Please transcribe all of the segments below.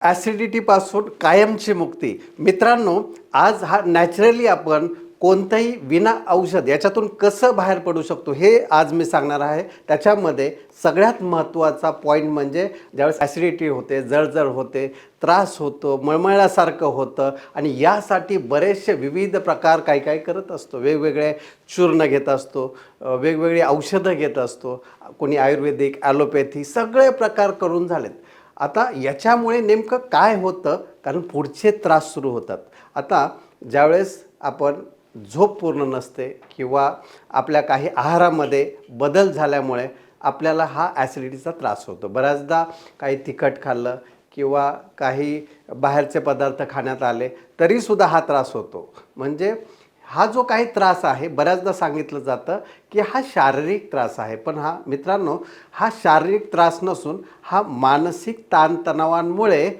ॲसिडिटीपासून कायमची मुक्ती. मित्रांनो, आज हा नॅचरली आपण कोणतंही विना औषध याच्यातून कसं बाहेर पडू शकतो हे आज मी सांगणार आहे. त्याच्यामध्ये सगळ्यात महत्त्वाचा पॉईंट म्हणजे ज्यावेळेस ॲसिडिटी होते, जळजळ होते, त्रास होतो, मळमळल्यासारखं होतं आणि यासाठी बरेचसे विविध प्रकार काही काही करत असतो. वेगवेगळे चूर्ण घेत असतो, वेगवेगळी औषधं घेत असतो, कोणी आयुर्वेदिक, ॲलोपॅथी सगळे प्रकार करून झालेत. आता याच्यामुळे नेमकं काय होतं, कारण पुढचे त्रास सुरू होतात. आता ज्यावेळेस आपण झोप पूर्ण नसते किंवा आपल्या काही आहारामध्ये बदल झाल्यामुळे आपल्याला हा ॲसिडिटीचा त्रास होतो. बऱ्याचदा काही तिखट खाल्लं किंवा काही बाहेरचे पदार्थ खाण्यात आले तरीसुद्धा हा त्रास होतो. म्हणजे हा जो काही त्रास आहे बऱ्याचदा सांगितलं जातं की हा शारीरिक त्रास आहे, पण मित्रांनो, हा शारीरिक त्रास नसून हा मानसिक ताणतणावांमुळे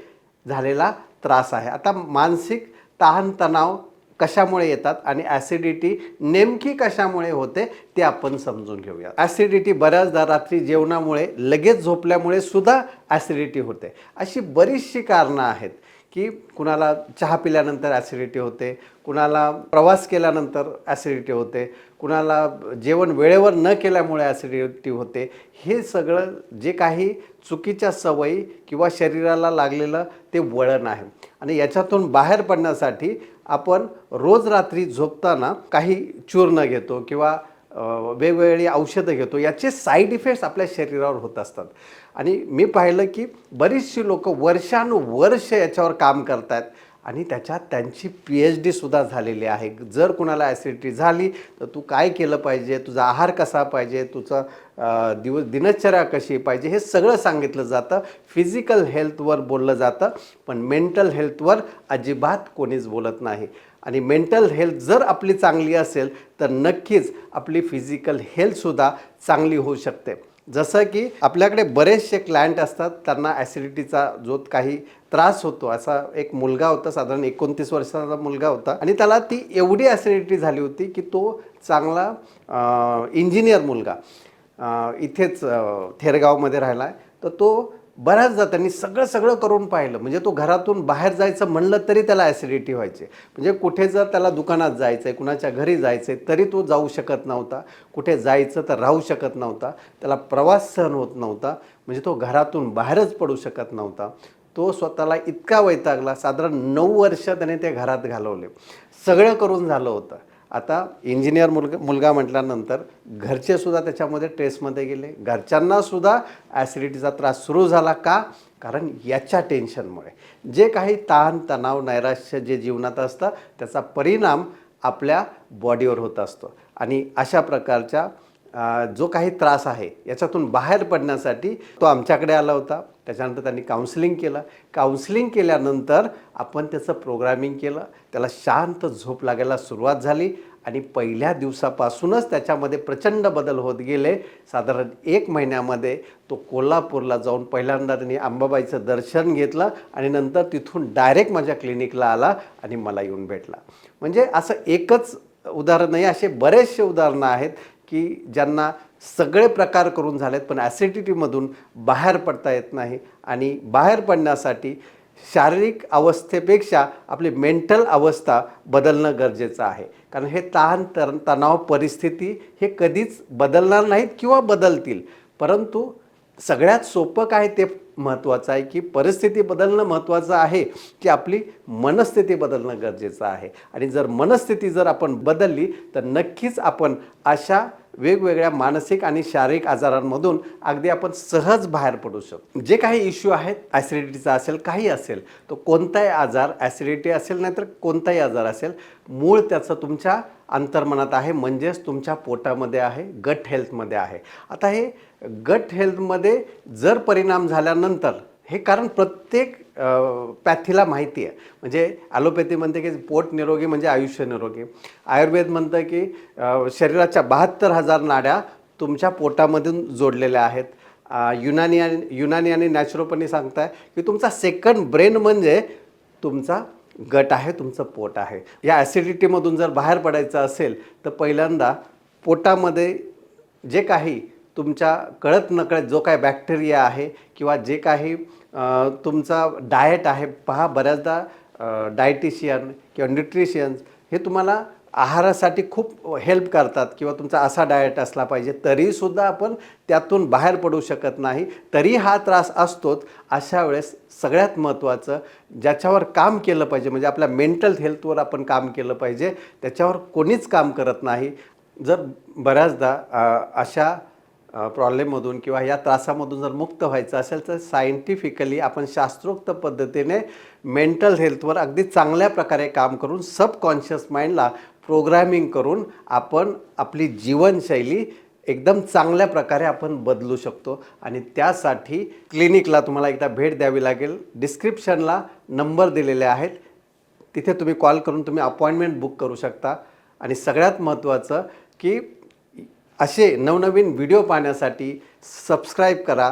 झालेला त्रास आहे. आता मानसिक ताणतणाव कशामुळे येतात आणि ॲसिडिटी नेमकी कशामुळे होते ते आपण समजून घेऊया. ॲसिडिटी बऱ्याचदा रात्री जेवणामुळे लगेच झोपल्यामुळे सुद्धा ॲसिडिटी होते. अशी बरीचशी कारणं आहेत की कुणाला चहा पिल्यानंतर ॲसिडिटी होते, कुणाला प्रवास केल्यानंतर ॲसिडिटी होते, कुणाला जेवण वेळेवर न केल्यामुळे ॲसिडिटी होते. हे सगळं जे काही चुकीच्या सवयी किंवा शरीराला लागलेलं ते वळण आहे आणि याच्यातून बाहेर पडण्यासाठी आपण रोज रात्री झोपताना काही चूर्ण घेतो किंवा वेगवेगळी औषधं घेतो. याचे साईड इफेक्ट्स आपल्या शरीरावर होत असतात आणि मी पाहिलं की बरीचशी लोकं वर्षानुवर्ष याच्यावर काम करत आहेत आणि त्याच्यात त्यांची PhD सुद्धा झालेली आहे. जर कुणाला ॲसिडिटी झाली तर तू काय केलं पाहिजे, तुझा आहार कसा पाहिजे, तुझं दिनचर्या कशी पाहिजे, हे सगळं सांगितलं जातं. फिजिकल हेल्थवर बोललं जातं, पण मेंटल हेल्थवर अजिबात कोणीच बोलत नाही. आणि मेंटल हेल्थ जर आपली चांगली असेल तर नक्कीच आपली फिजिकल हेल्थसुद्धा चांगली होऊ शकते. जसं की आपल्याकडे बरेचसे क्लायंट असतात, त्यांना ॲसिडिटीचा जो काही त्रास होतो. असा एक मुलगा होता, साधारण 29 वर्षाचा मुलगा होता आणि त्याला ती एवढी ॲसिडिटी झाली होती की तो चांगला इंजिनियर मुलगा इथेच थेरगावमध्ये राहिला आहे. तर तो बऱ्याचदा त्यांनी सगळं करून पाहिलं, म्हणजे तो घरातून बाहेर जायचं म्हणलं तरी त्याला ॲसिडिटी व्हायची. म्हणजे कुठे जर त्याला दुकानात जायचं आहे, कुणाच्या घरी जायचं आहे तरी तो जाऊ शकत नव्हता, कुठे जायचं तर राहू शकत नव्हता, त्याला प्रवास सहन होत नव्हता, म्हणजे तो घरातून बाहेरच पडू शकत नव्हता. तो स्वतःला इतका वैतागला, साधारण 9 वर्ष त्याने ते घरात घालवले. सगळं करून झालं होतं. आता इंजिनियर मुलगा म्हटल्यानंतर घरचेसुद्धा त्याच्यामध्ये ट्रेसमध्ये गेले. घरच्यांनासुद्धा ॲसिडिटीचा त्रास सुरू झाला. का? कारण याच्या टेन्शनमुळे जे काही ताण तणाव नैराश्य जे जीवनात असतं त्याचा परिणाम आपल्या बॉडीवर होत असतो आणि अशा प्रकारच्या जो काही त्रास आहे याच्यातून बाहेर पडण्यासाठी तो आमच्याकडे आला होता. त्याच्यानंतर त्यांनी काउन्सिलिंग केलं. काउन्सिलिंग केल्यानंतर आपण त्याचं प्रोग्रामिंग केलं. त्याला शांत झोप लागायला सुरुवात झाली आणि पहिल्या दिवसापासूनच त्याच्यामध्ये प्रचंड बदल होत गेले. साधारण 1 महिन्यामध्ये तो कोल्हापूरला जाऊन पहिल्यांदा त्यांनी अंबाबाईचं दर्शन घेतलं आणि नंतर तिथून डायरेक्ट माझ्या क्लिनिकला आला आणि मला येऊन भेटला. म्हणजे असं एकच उदाहरण नाही, असे बरेचसे उदाहरणं आहेत की ज्यांना सगळे प्रकार करून झालेत पण ॲसिडिटीमधून बाहेर पडता येत नाही. आणि बाहेर पडण्यासाठी शारीरिक अवस्थेपेक्षा आपली मेंटल अवस्था बदलणं गरजेचं आहे. कारण हे तणाव परिस्थिती हे कधीच बदलणार नाहीत किंवा बदलतील, परंतु सगळ्यात सोपं काय ते महत्त्वाचं आहे की परिस्थिती बदलणं महत्त्वाचं आहे की आपली मनस्थिती बदलणं गरजेचं आहे. आणि जर मनस्थिती जर आपण बदलली तर नक्कीच आपण अशा वेगवेगळ्या मानसिक आणि शारीरिक आजारांमधून अगदी आपण सहज बाहेर पडू शकतो. जे काही इश्यू आहेत, ॲसिडिटीचा असेल, काही असेल, तो कोणताही आजार, ॲसिडिटी असेल नाहीतर कोणताही आजार असेल, मूळ त्याचं तुमच्या अंतर्मनात आहे, म्हणजेच तुमच्या पोटामध्ये आहे, गट हेल्थमध्ये आहे. आता हे गट हेल्थमध्ये जर परिणाम झाल्यानंतर हे, कारण प्रत्येक पॅथीला माहिती आहे. म्हणजे ॲलोपॅथी म्हणते की पोट निरोगी म्हणजे आयुष्य निरोगी. आयुर्वेद म्हणतं की शरीराच्या 72,000 नाड्या तुमच्या पोटामधून जोडलेल्या आहेत. युनानी आणि नॅचरोपॅथी सांगताय की तुमचा सेकंड ब्रेन म्हणजे तुमचा गट आहे, तुमचं पोट आहे. या ॲसिडिटीमधून जर बाहेर पडायचं असेल तर पहिल्यांदा पोटामध्ये जे काही तुमच्या कळत नकळत जो काही बॅक्टेरिया आहे किंवा जे काही तुमचा डाएट आहे पहा, बऱ्याचदा डायटिशियन किंवा न्यूट्रिशियन्स हे तुम्हाला आहारासाठी खूप हेल्प करतात किंवा तुमचा असा डाएट असला पाहिजे, तरीसुद्धा आपण त्यातून बाहेर पडू शकत नाही, तरी हा त्रास असतोच. अशा वेळेस सगळ्यात महत्त्वाचं ज्याच्यावर काम केलं पाहिजे म्हणजे आपल्या मेंटल हेल्थवर आपण काम केलं पाहिजे, त्याच्यावर कोणीच काम करत नाही. जर बऱ्याचदा अशा प्रॉब्लेममधून किंवा या त्रासामधून जर मुक्त व्हायचं असेल तर सायंटिफिकली आपण शास्त्रोक्त पद्धतीने मेंटल हेल्थवर अगदी चांगल्या प्रकारे काम करून सबकॉन्शियस माइंडला प्रोग्रॅमिंग करून आपण आपली जीवनशैली एकदम चांगल्या प्रकारे आपण बदलू शकतो. आणि त्यासाठी क्लिनिकला तुम्हाला एकदा भेट द्यावी लागेल. डिस्क्रिप्शनला नंबर दिलेले आहेत, तिथे तुम्ही कॉल करून तुम्ही अपॉइंटमेंट बुक करू शकता. आणि सगळ्यात महत्त्वाचं की असे नवनवीन व्हिडिओ पाहण्यासाठी सबस्क्राईब करा,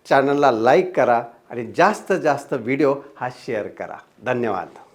चॅनलला लाईक करा आणि जास्त जास्त व्हिडिओ हा शेअर करा. धन्यवाद.